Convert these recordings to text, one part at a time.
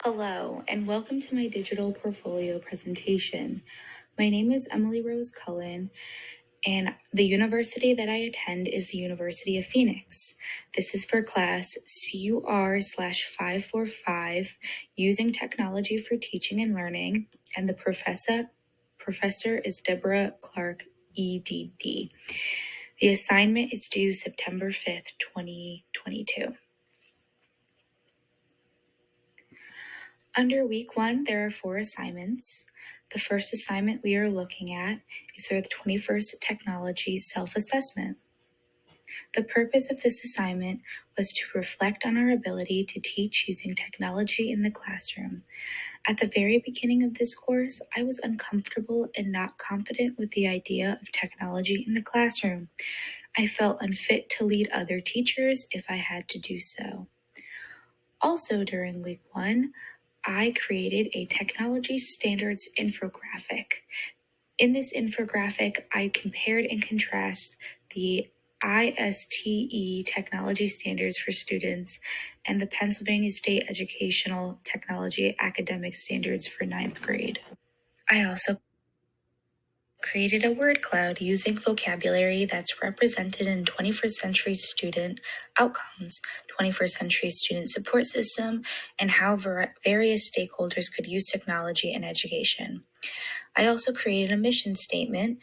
Hello, and welcome to my digital portfolio presentation. My name is Emily Rose Cullen, and the university that I attend is the University of Phoenix. This is for class CUR/545, Using Technology for Teaching and Learning, and the professor is Deborah Clark, EDD. The assignment is due September 5th, 2022. Under week 1, there are 4 assignments. The first assignment we are looking at is for the 21st Technology Self-Assessment. The purpose of this assignment was to reflect on our ability to teach using technology in the classroom. At the very beginning of this course, I was uncomfortable and not confident with the idea of technology in the classroom. I felt unfit to lead other teachers if I had to do so. Also during week 1, I created a technology standards infographic. In this infographic, I compared and contrasted the ISTE technology standards for students and the Pennsylvania State Educational Technology academic standards for 9th grade. I also created a word cloud using vocabulary that's represented in 21st century student outcomes, 21st century student support system, and how various stakeholders could use technology in education. I also created a mission statement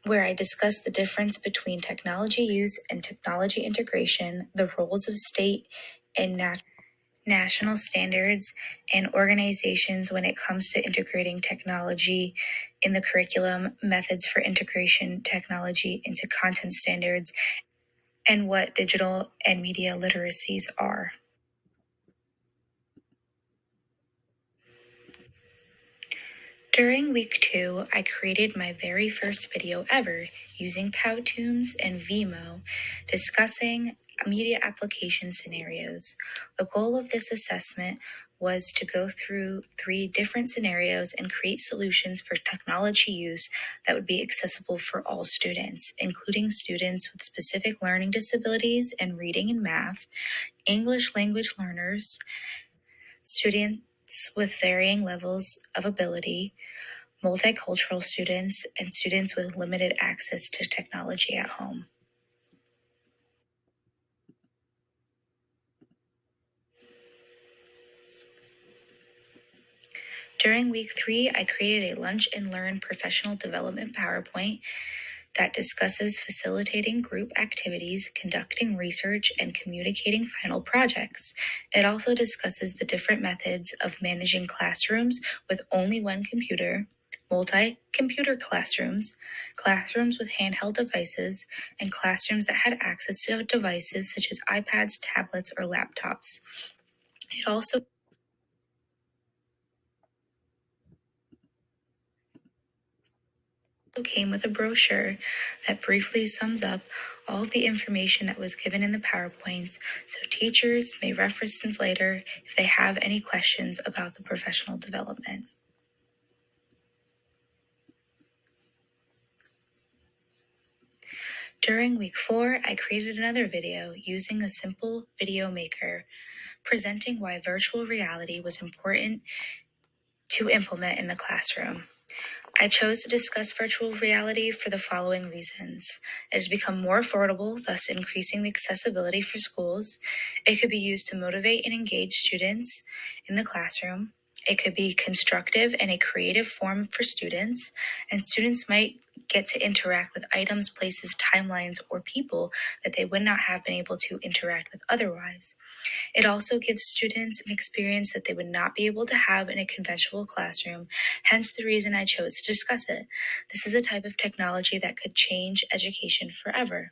where I discussed the difference between technology use and technology integration, the roles of state and national standards and organizations when it comes to integrating technology in the curriculum, methods for integration technology into content standards, and what digital and media literacies are. During week 2, I created my very first video ever using Powtoons and Vimeo, discussing media application scenarios. The goal of this assessment was to go through 3 different scenarios and create solutions for technology use that would be accessible for all students, including students with specific learning disabilities in reading and math, English language learners, students with varying levels of ability, multicultural students, and students with limited access to technology at home. During week 3, I created a Lunch and Learn professional development PowerPoint that discusses facilitating group activities, conducting research, and communicating final projects. It also discusses the different methods of managing classrooms with only one computer, multi-computer classrooms, classrooms with handheld devices, and classrooms that had access to devices such as iPads, tablets, or laptops. It also came with a brochure that briefly sums up all of the information that was given in the PowerPoints, so teachers may reference this later if they have any questions about the professional development. During week 4, I created another video using a simple video maker, presenting why virtual reality was important to implement in the classroom. I chose to discuss virtual reality for the following reasons. It has become more affordable, thus increasing the accessibility for schools. It could be used to motivate and engage students in the classroom. It could be constructive and a creative form for students, and students might get to interact with items, places, timelines, or people that they would not have been able to interact with otherwise. It also gives students an experience that they would not be able to have in a conventional classroom, hence the reason I chose to discuss it. This is a type of technology that could change education forever.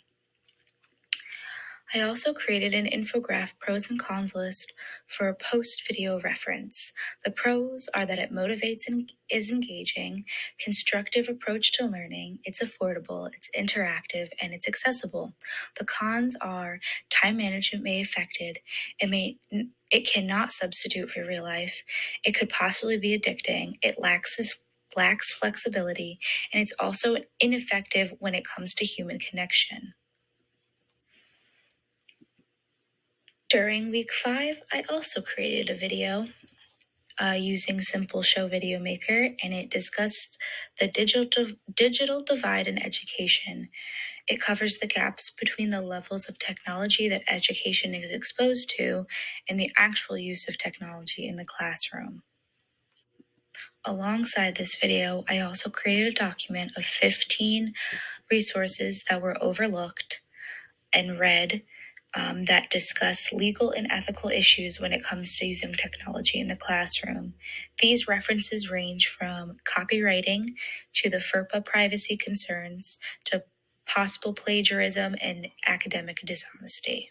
I also created an infographic pros and cons list for a post-video reference. The pros are that it motivates and is engaging, constructive approach to learning, it's affordable, it's interactive, and it's accessible. The cons are time management may be affected, it cannot substitute for real life, it could possibly be addicting, it lacks flexibility, and it's also ineffective when it comes to human connection. During week 5, I also created a video using Simple Show Video Maker, and it discussed the digital divide in education. It covers the gaps between the levels of technology that education is exposed to and the actual use of technology in the classroom. Alongside this video, I also created a document of 15 resources that were overlooked and read that discuss legal and ethical issues when it comes to using technology in the classroom. These references range from copywriting to the FERPA privacy concerns to possible plagiarism and academic dishonesty.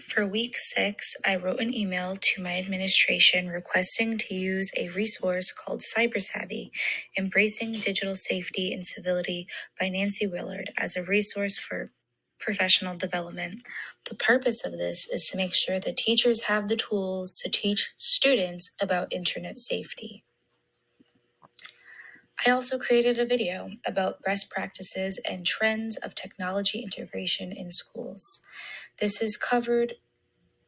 For week 6, I wrote an email to my administration requesting to use a resource called CyberSavvy, Embracing Digital Safety and Civility by Nancy Willard as a resource for professional development. The purpose of this is to make sure that teachers have the tools to teach students about internet safety. I also created a video about best practices and trends of technology integration in schools. This is covered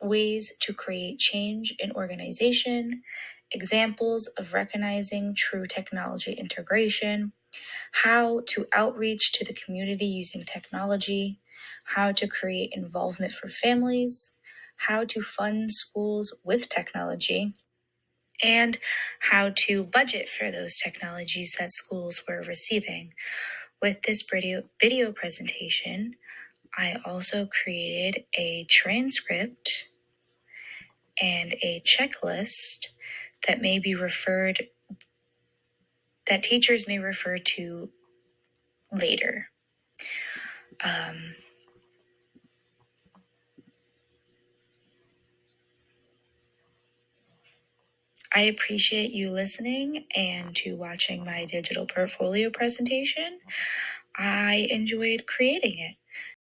ways to create change in organization, examples of recognizing true technology integration, how to outreach to the community using technology, how to create involvement for families, how to fund schools with technology, and how to budget for those technologies that schools were receiving. With this video presentation, I also created a transcript and a checklist that may be that teachers may refer to later. I appreciate you listening and to watching my digital portfolio presentation. I enjoyed creating it.